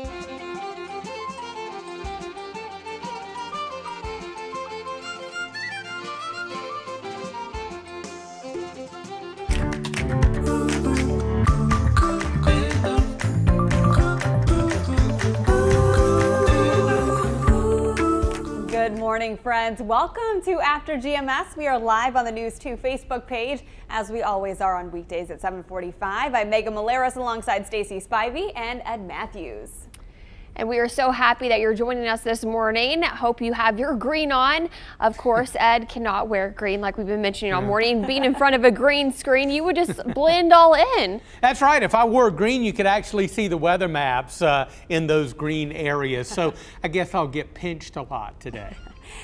Good morning, friends. Welcome to After GMS. We are live on the News 2 Facebook page, as we always are on weekdays at 7:45. I'm Megan Maleras alongside Stacy Spivey and Ed Matthews. And we are so happy that you're joining us this morning. Hope you have your green on. Of course, Ed cannot wear green like we've been mentioning all morning. Being in front of a green screen, you would just blend all in. That's right. If I wore green, you could actually see the weather maps in those green areas. So I guess I'll get pinched a lot today.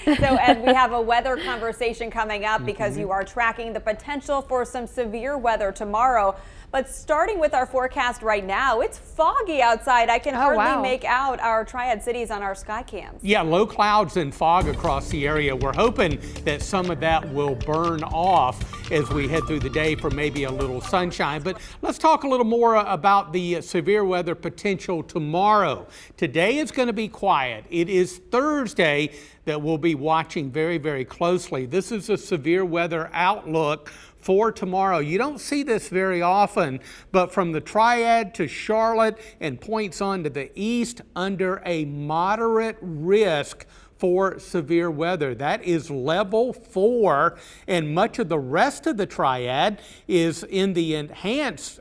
So, Ed, we have a weather conversation coming up because you are tracking the potential for some severe weather tomorrow. But starting with our forecast right now, it's foggy outside. I can hardly make out our Triad cities on our sky cams. Yeah, low clouds and fog across the area. We're hoping that some of that will burn off as we head through the day for maybe a little sunshine. But let's talk a little more about the severe weather potential tomorrow. Today is going to be quiet. It is Thursday that we'll be watching very, very closely. This is a severe weather outlook for tomorrow. You don't see this very often, but from the Triad to Charlotte and points on to the east, under a moderate risk for severe weather. That is level 4, and much of the rest of the Triad is in the enhanced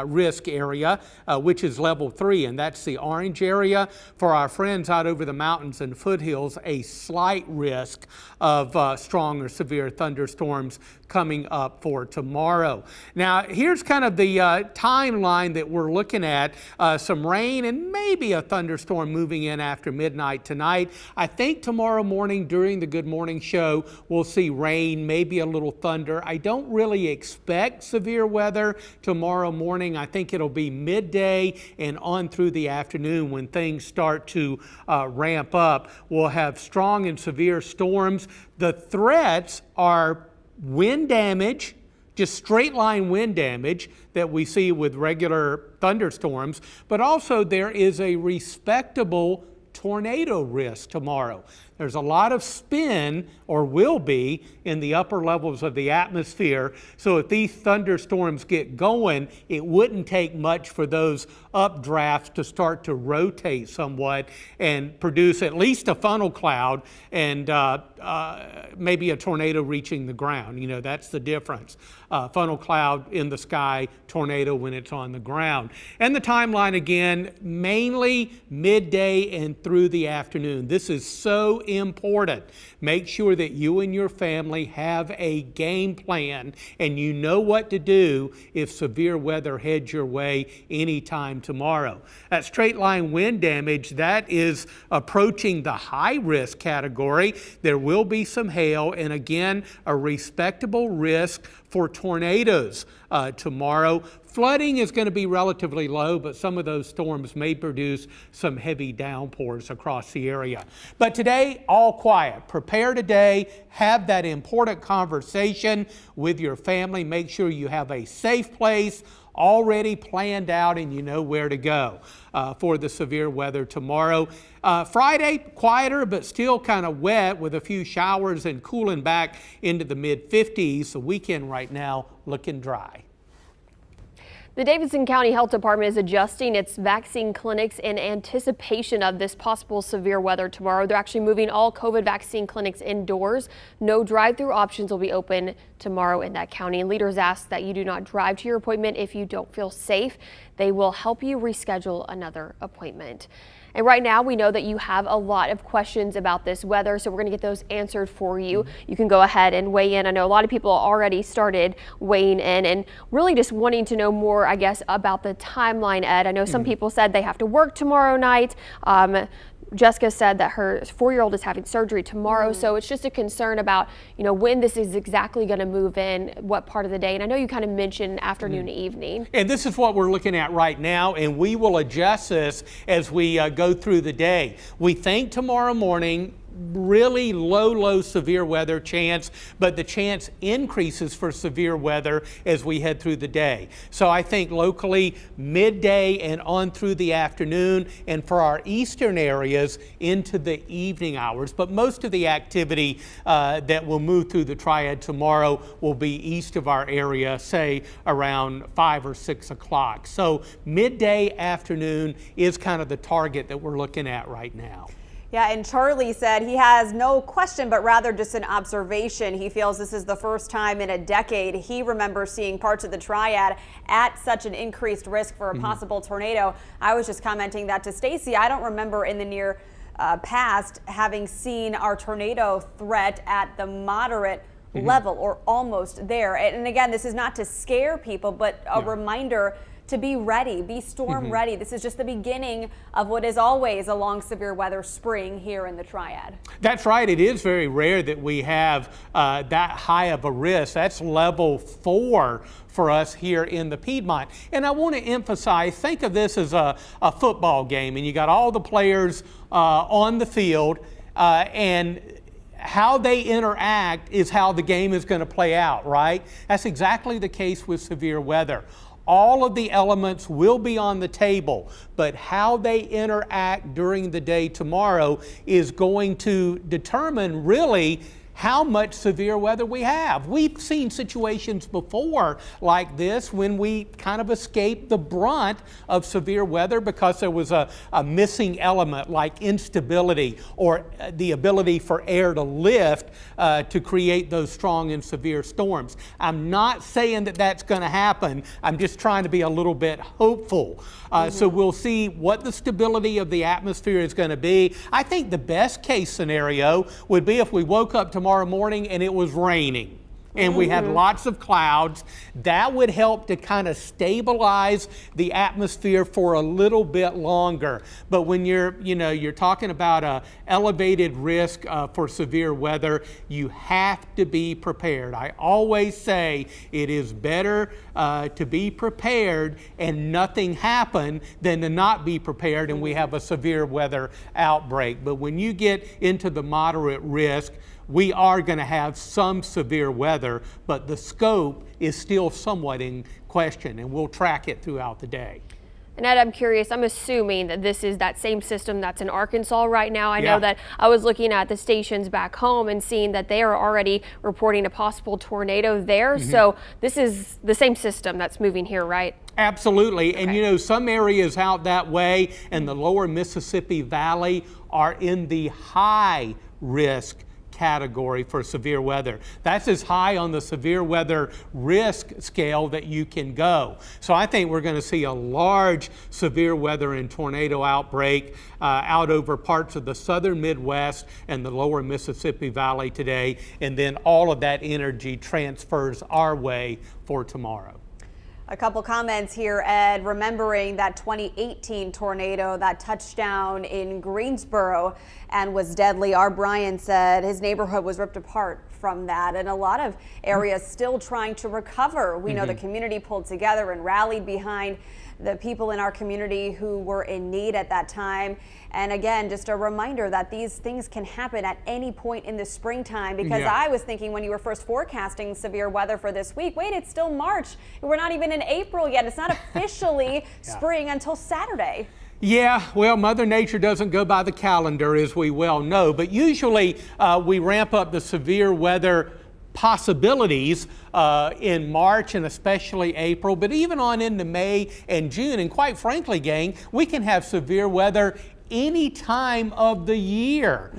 risk area, which is level 3, and that's the orange area. For our friends out over the mountains and foothills, a slight risk of strong or severe thunderstorms coming up for tomorrow. Now, here's kind of the timeline that we're looking at. Some rain and maybe a thunderstorm moving in after midnight tonight. I think tomorrow morning during the Good Morning Show, we'll see rain, maybe a little thunder. I don't really expect severe weather tomorrow morning. I think it'll be midday and on through the afternoon when things start to ramp up. We'll have strong and severe storms. The threats are wind damage, just straight line wind damage that we see with regular thunderstorms, but also there is a respectable tornado risk tomorrow. There's a lot of spin, or will be, in the upper levels of the atmosphere. So if these thunderstorms get going, it wouldn't take much for those updrafts to start to rotate somewhat and produce at least a funnel cloud and maybe a tornado reaching the ground. You know, that's the difference. Funnel cloud in the sky, tornado when it's on the ground. And the timeline again, mainly midday and through the afternoon. This is so important. Make sure that you and your family have a game plan and you know what to do if severe weather heads your way anytime tomorrow. That straight line wind damage, that is approaching the high risk category. There will be some hail and again, a respectable risk for tornadoes tomorrow. Flooding is going to be relatively low, but some of those storms may produce some heavy downpours across the area. But today, all quiet. Prepare today. Have that important conversation with your family. Make sure you have a safe place already planned out and you know where to go for the severe weather tomorrow. Friday, quieter, but still kind of wet with a few showers and cooling back into the mid-50s. The weekend right now looking dry. The Davidson County Health Department is adjusting its vaccine clinics in anticipation of this possible severe weather tomorrow. They're actually moving all COVID vaccine clinics indoors. No drive-through options will be open tomorrow in that county. And leaders ask that you do not drive to your appointment if you don't feel safe. They will help you reschedule another appointment. And right now we know that you have a lot of questions about this weather, so we're going to get those answered for you. You can go ahead and weigh in. I know a lot of people already started weighing in and really just wanting to know more, I guess, about the timeline, Ed. I know some people said they have to work tomorrow night. Jessica said that her 4-year-old is having surgery tomorrow, so it's just a concern about, you know, when this is exactly going to move in, what part of the day. And I know you kind of mentioned afternoon to evening. And this is what we're looking at right now, and we will adjust this as we go through the day. We think tomorrow morning really low severe weather chance, but the chance increases for severe weather as we head through the day. So I think locally midday and on through the afternoon, and for our eastern areas into the evening hours. But most of the activity that will move through the triad tomorrow will be east of our area, say around 5 or 6 o'clock. So midday, afternoon is kind of the target that we're looking at right now. Yeah, and Charlie said he has no question, but rather just an observation. He feels this is the first time in a decade he remembers seeing parts of the triad at such an increased risk for a possible tornado. I was just commenting that to Stacy. I don't remember in the near past having seen our tornado threat at the moderate level or almost there. And again, this is not to scare people, but a reminder to be ready, be storm ready. This is just the beginning of what is always a long severe weather spring here in the triad. That's right. It is very rare that we have that high of a risk. That's level 4 for us here in the Piedmont. And I want to emphasize, think of this as a football game, and you got all the players on the field, and how they interact is how the game is going to play out, right? That's exactly the case with severe weather. All of the elements will be on the table, but how they interact during the day tomorrow is going to determine really how much severe weather we have. We've seen situations before like this when we kind of escaped the brunt of severe weather because there was a missing element like instability or the ability for air to lift to create those strong and severe storms. I'm not saying that that's going to happen. I'm just trying to be a little bit hopeful. So we'll see what the stability of the atmosphere is going to be. I think the best case scenario would be if we woke up tomorrow morning and it was raining and we had lots of clouds. That would help to kind of stabilize the atmosphere for a little bit longer. But when you're talking about a elevated risk for severe weather, you have to be prepared. I always say it is better to be prepared and nothing happen than to not be prepared and we have a severe weather outbreak. But when you get into the moderate risk, we are going to have some severe weather, but the scope is still somewhat in question, and we'll track it throughout the day. And Ed, I'm curious, I'm assuming that this is that same system that's in Arkansas right now. I know that I was looking at the stations back home and seeing that they are already reporting a possible tornado there. So this is the same system that's moving here, right? Absolutely. Okay. And some areas out that way in the lower Mississippi Valley are in the high risk category for severe weather. That's as high on the severe weather risk scale that you can go. So I think we're going to see a large severe weather and tornado outbreak out over parts of the southern Midwest and the lower Mississippi Valley today, and then all of that energy transfers our way for tomorrow. A couple comments here, Ed, remembering that 2018 tornado that touched down in Greensboro and was deadly. Our Brian said his neighborhood was ripped apart from that, and a lot of areas still trying to recover. We know the community pulled together and rallied behind the people in our community who were in need at that time. And again, just a reminder that these things can happen at any point in the springtime, because I was thinking when you were first forecasting severe weather for this week, wait, it's still March. We're not even in April yet. It's not officially spring until Saturday. Yeah, well, Mother Nature doesn't go by the calendar, as we well know, but usually we ramp up the severe weather possibilities in March and especially April, but even on into May and June. And quite frankly, gang, we can have severe weather any time of the year.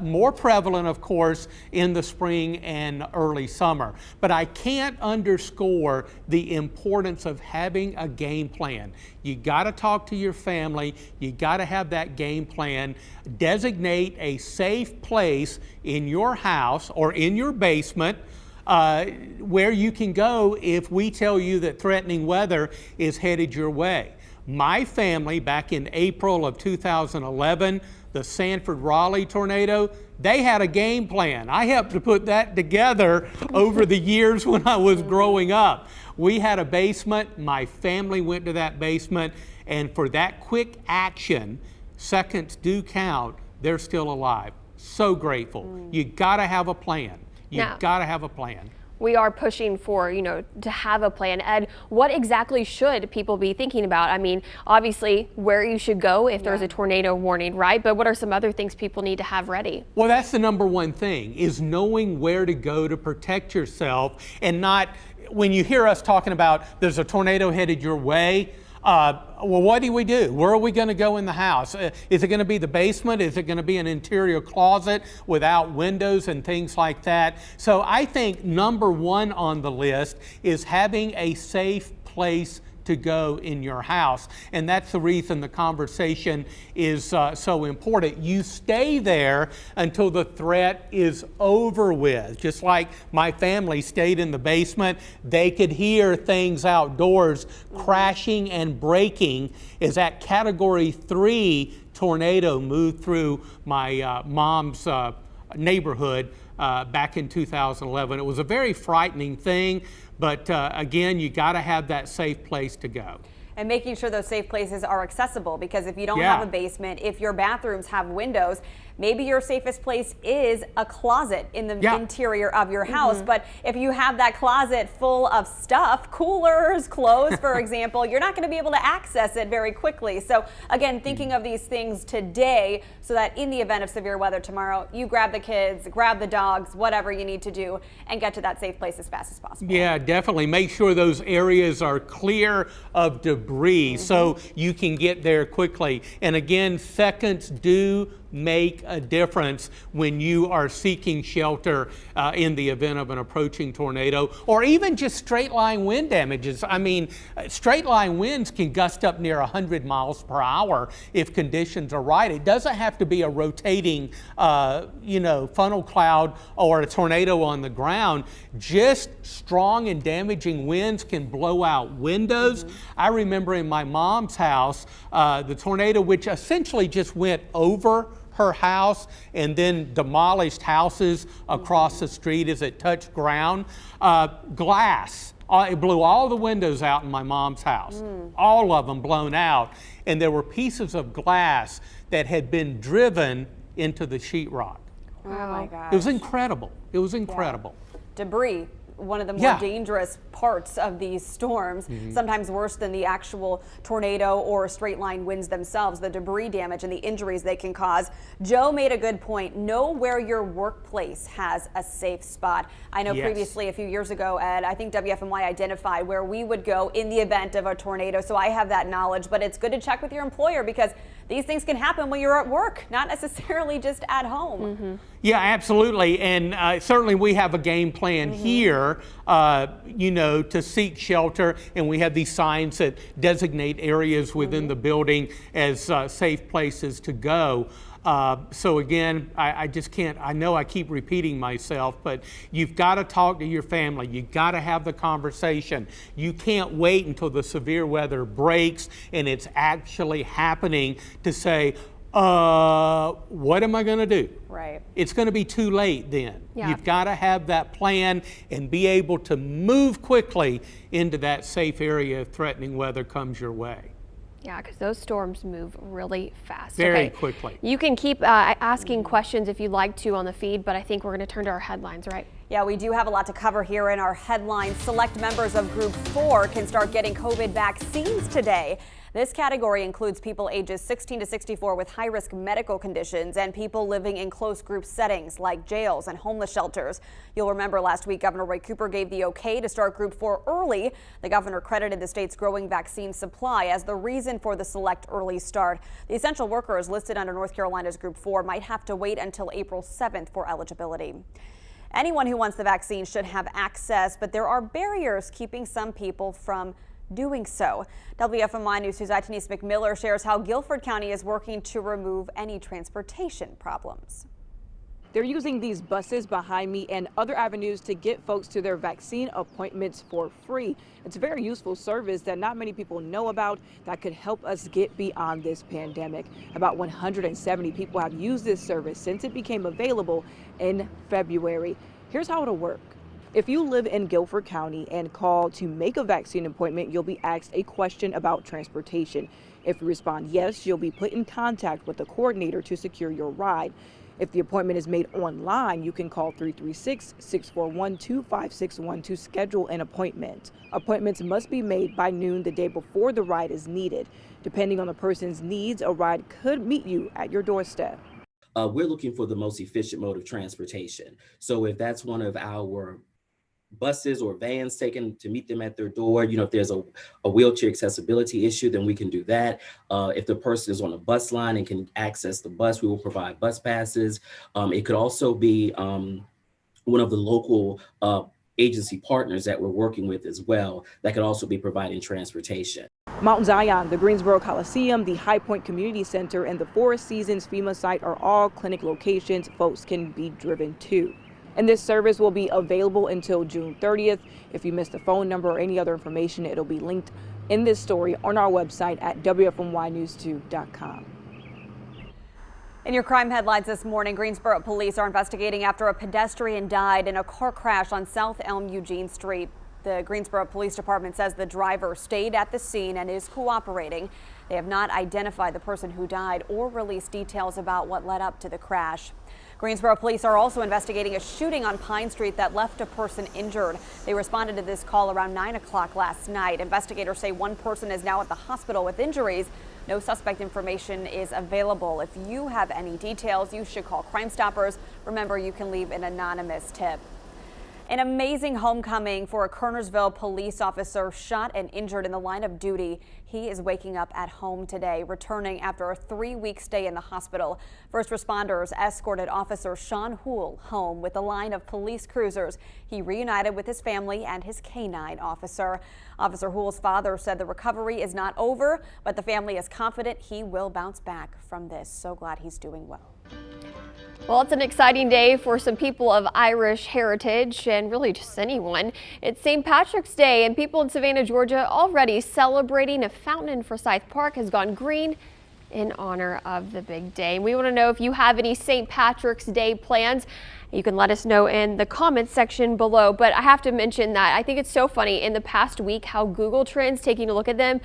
More prevalent, of course, in the spring and early summer. But I can't underscore the importance of having a game plan. You got to talk to your family. You got to have that game plan. Designate a safe place in your house or in your basement where you can go if we tell you that threatening weather is headed your way. My family, back in April of 2011, the Sanford-Raleigh tornado, they had a game plan. I helped to put that together over the years when I was growing up. We had a basement. My family went to that basement, and for that quick action, seconds do count. They're still alive. so grateful. You got to have a plan. You Now- got to have a plan. We are pushing for, to have a plan. Ed, what exactly should people be thinking about? I mean, obviously where you should go if there's a tornado warning, right? But what are some other things people need to have ready? Well, that's the number one thing, is knowing where to go to protect yourself, and not, when you hear us talking about there's a tornado headed your way, well, what do? Where are we going to go in the house? Is it going to be the basement? Is it going to be an interior closet without windows and things like that? So I think number one on the list is having a safe place to go in your house. And that's the reason the conversation is so important. You stay there until the threat is over with. Just like my family stayed in the basement, they could hear things outdoors crashing and breaking as that Category 3 tornado moved through my mom's neighborhood back in 2011. It was a very frightening thing, but again, you got to have that safe place to go. And making sure those safe places are accessible, because if you don't have a basement, if your bathrooms have windows, maybe your safest place is a closet in the interior of your house. But if you have that closet full of stuff, coolers, clothes, for example, you're not going to be able to access it very quickly. So again, thinking of these things today so that in the event of severe weather tomorrow, you grab the kids, grab the dogs, whatever you need to do, and get to that safe place as fast as possible. Yeah, definitely. Make sure those areas are clear of debris so you can get there quickly. And again, seconds do make a difference when you are seeking shelter in the event of an approaching tornado, or even just straight line wind damages. I mean, straight line winds can gust up near 100 miles per hour if conditions are right. It doesn't have to be a rotating, funnel cloud or a tornado on the ground. Just strong and damaging winds can blow out windows. I remember in my mom's house, the tornado, which essentially just went over her house and then demolished houses across the street as it touched ground. Glass, it blew all the windows out in my mom's house, all of them blown out. And there were pieces of glass that had been driven into the sheetrock. Oh my gosh. It was incredible. It was incredible. Debris, one of the more dangerous parts of these storms, sometimes worse than the actual tornado or straight line winds themselves, the debris damage and the injuries they can cause. Joe made a good point. Know where your workplace has a safe spot. I know previously, a few years ago, Ed, I think WFMY identified where we would go in the event of a tornado, so I have that knowledge, but it's good to check with your employer, because these things can happen when you're at work, not necessarily just at home. Yeah, absolutely. And certainly we have a game plan here, to seek shelter. And we have these signs that designate areas within the building as safe places to go. So again, I just can't, I know I keep repeating myself, but you've got to talk to your family. You've got to have the conversation. You can't wait until the severe weather breaks and it's actually happening to say, what am I going to do? Right. It's going to be too late then. Yeah. You've got to have that plan and be able to move quickly into that safe area if threatening weather comes your way. Yeah, because those storms move really fast. Very quickly. You can keep asking questions if you'd like to on the feed, but I think we're going to turn to our headlines, right? Yeah, we do have a lot to cover here in our headlines. Select members of Group 4 can start getting COVID vaccines today. This category includes people ages 16 to 64 with high-risk medical conditions and people living in close group settings like jails and homeless shelters. You'll remember last week Governor Roy Cooper gave the okay to start Group 4 early. The governor credited the state's growing vaccine supply as the reason for the select early start. The essential workers listed under North Carolina's Group 4 might have to wait until April 7th for eligibility. Anyone who wants the vaccine should have access, but there are barriers keeping some people from doing so. WFMY News 2's Denise McMiller shares how Guilford County is working to remove any transportation problems. They're using these buses behind me and other avenues to get folks to their vaccine appointments for free. It's a very useful service that not many people know about that could help us get beyond this pandemic. About 170 people have used this service since it became available in February. Here's how it'll work. If you live in Guilford County and call to make a vaccine appointment, you'll be asked a question about transportation. If you respond yes, you'll be put in contact with the coordinator to secure your ride. If the appointment is made online, you can call 336-641-2561 to schedule an appointment. Appointments must be made by noon the day before the ride is needed. Depending on the person's needs, a ride could meet you at your doorstep. We're looking for the most efficient mode of transportation. So if that's one of our buses or vans taken to meet them at their door, if there's a wheelchair accessibility issue, then we can do that. If the person is on a bus line and can access the bus, we will provide bus passes. It could also be one of the local agency partners that we're working with as well that could also be providing transportation. Mount Zion, the Greensboro Coliseum, the High Point Community Center, and the Four Seasons FEMA site are all clinic locations folks can be driven to. And this service will be available until June 30th. If you missed a phone number or any other information, it'll be linked in this story on our website at WFMYnews2.com. In your crime headlines this morning, Greensboro police are investigating after a pedestrian died in a car crash on South Elm Eugene Street. The Greensboro Police Department says the driver stayed at the scene and is cooperating. They have not identified the person who died or released details about what led up to the crash. Greensboro police are also investigating a shooting on Pine Street that left a person injured. They responded to this call around 9 o'clock last night. Investigators say one person is now at the hospital with injuries. No suspect information is available. If you have any details, you should call Crime Stoppers. Remember, you can leave an anonymous tip. An amazing homecoming for a Kernersville police officer shot and injured in the line of duty. He is waking up at home today, returning after a 3-week stay in the hospital. First responders escorted Officer Sean HOULE home with a line of police cruisers. He reunited with his family and his K-9 officer. Officer HOULE's father said the recovery is not over, but the family is confident he will bounce back from this. So glad he's doing well. Well, it's an exciting day for some people of Irish heritage and really just anyone. It's St. Patrick's Day and people in Savannah, Georgia already celebrating. A fountain in Forsyth Park has gone green in honor of the big day. And we want to know if you have any St. Patrick's Day plans. You can let us know in the comments section below. But I have to mention that I think it's so funny in the past week how Google Trends, taking a look at them,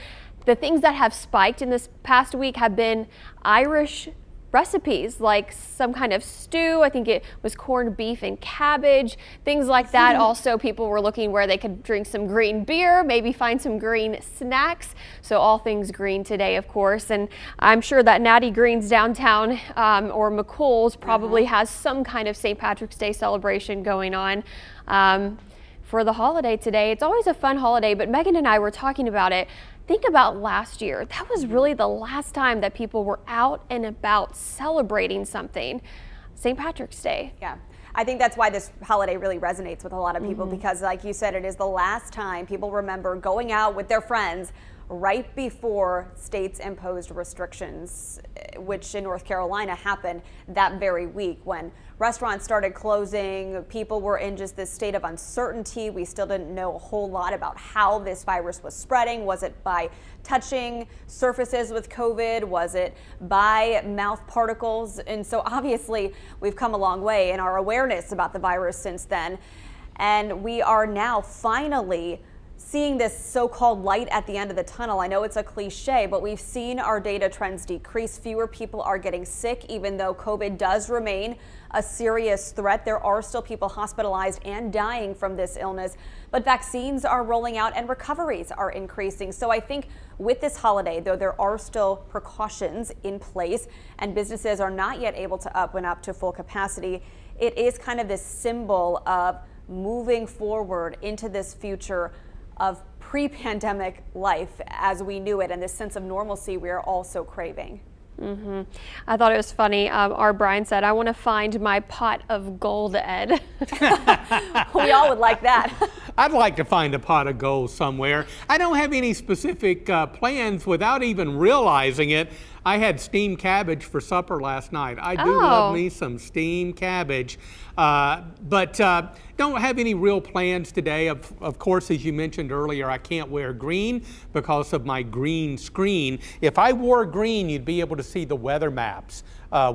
the things that have spiked in this past week have been Irish recipes, like some kind of stew. I think it was corned beef and cabbage, things like that. Also, people were looking where they could drink some green beer, maybe find some green snacks. So all things green today, of course. And I'm sure that Natty Green's downtown or McCool's probably has some kind of St. Patrick's Day celebration going on for the holiday today. It's always a fun holiday, but Megan and I were talking about it. Think about last year. That was really the last time that people were out and about celebrating something. St. Patrick's Day. Yeah. I think that's why this holiday really resonates with a lot of people because, like you said, it is the last time people remember going out with their friends right before states imposed restrictions, which in North Carolina happened that very week when restaurants started closing. People were in just this state of uncertainty. We still didn't know a whole lot about how this virus was spreading. Was it by touching surfaces with COVID? Was it by mouth particles? And so obviously we've come a long way in our awareness about the virus since then. And we are now finally seeing this so-called light at the end of the tunnel. I know it's a cliche, but we've seen our data trends decrease. Fewer people are getting sick, even though COVID does remain a serious threat. There are still people hospitalized and dying from this illness, but vaccines are rolling out and recoveries are increasing. So I think with this holiday, though there are still precautions in place and businesses are not yet able to open up to full capacity, it is kind of this symbol of moving forward into this future of pre-pandemic life as we knew it and this sense of normalcy we are all so craving. I thought it was funny. Our Brian said, "I want to find my pot of gold, Ed." We all would like that. I'd like to find a pot of gold somewhere. I don't have any specific plans without even realizing it. I had steamed cabbage for supper last night. I do love me some steamed cabbage, but don't have any real plans today. Of course, as you mentioned earlier, I can't wear green because of my green screen. If I wore green, you'd be able to see the weather maps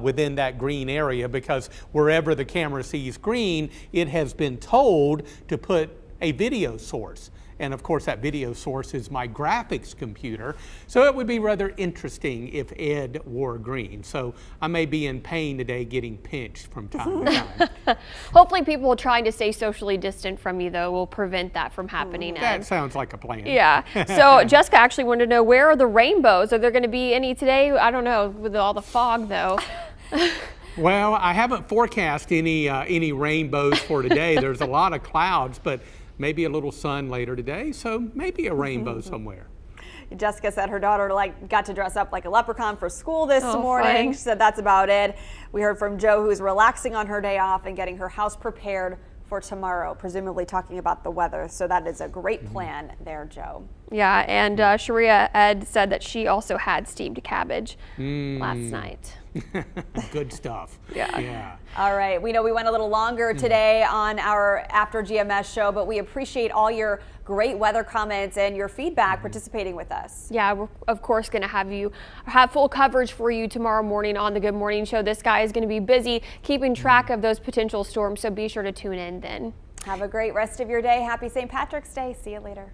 within that green area, because wherever the camera sees green, it has been told to put a video source. And of course, that video source is my graphics computer. So it would be rather interesting if Ed wore green. So I may be in pain today getting pinched from time to time. Hopefully people trying to stay socially distant from you, though, will prevent that from happening. That sounds like a plan. Yeah. So Jessica actually wanted to know, where are the rainbows? Are there going to be any today? I don't know, with all the fog, though. Well, I haven't forecast any rainbows for today. There's a lot of clouds, but maybe a little sun later today, so maybe a rainbow somewhere. Jessica said her daughter got to dress up like a leprechaun for school this morning. Fun. She said that's about it. We heard from Jo, who's relaxing on her day off and getting her house prepared for tomorrow, presumably talking about the weather. So that is a great plan there, Jo. Yeah, and Sharia Ed said that she also had steamed cabbage last night. Good stuff. Yeah. All right. We know we went a little longer today on our After GMS show, but we appreciate all your great weather comments and your feedback participating with us. Yeah, we're of course going to have full coverage for you tomorrow morning on the Good Morning Show. This guy is going to be busy keeping track of those potential storms, so be sure to tune in then. Have a great rest of your day. Happy St. Patrick's Day. See you later.